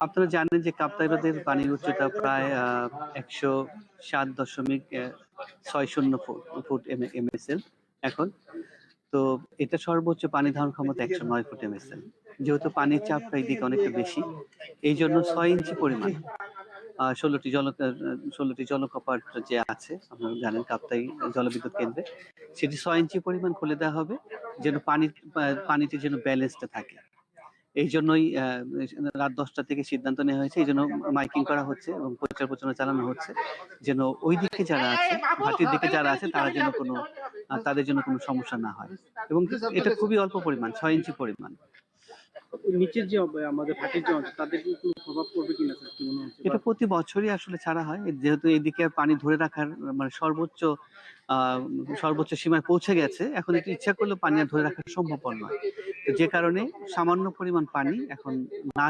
আপনারা জানেন যে কাপ্তাই বাঁধের পানির উচ্চতা প্রায় ১০৭.৬০ ফুট এমএসএল এখন। তো এটা সর্বোচ্চ পানি ধারণ ক্ষমতা ১০৯ ফুট এমএসএল। যেহেতু পানির চাপটা এইদিকে অনেকটা বেশি, এই জন্য ৬ ইঞ্চি পরিমাণ ১৬টি জলপ্রপাত যে আছে আপনারা জানেন কাপ্তাই জলবিদ্যুৎ কেন্দ্রে, সেটি ৬ ইঞ্চি পরিমাণ খুলে দেওয়া হবে যেন পানিটি যেন ব্যালেন্সটা থাকে। এই জন্যই রাত ১০টা থেকে সিদ্ধান্ত নেওয়া হয়েছে, এই জন্য মাইকিং করা হচ্ছে এবং প্রচার প্রচারণা চালানো হচ্ছে যেন ওই দিকে যারা আছে, ভাটির দিকে যারা আছে তারা যেন তাদের জন্য কোনো সমস্যা না হয়। এবং এটা খুবই অল্প পরিমাণ, ৬ ইঞ্চি পরিমাণ। নিচের যে আমাদের ভাটির যে অঞ্চল, তাদের কি কোনো প্রভাব পড়বে কিনা স্যার, কি মনে হচ্ছে? এটা প্রতি বছরই আসলে ছাড়া হয়, যেহেতু এদিকে পানি ধরে রাখার মানে সর্বোচ্চ সীমায় পৌঁছে গেছে, এখন একটু ইচ্ছা করলেও পানি আর ধরে রাখা সম্ভব নয়। তো যে কারণে সামান্য পরিমাণ পানি এখন না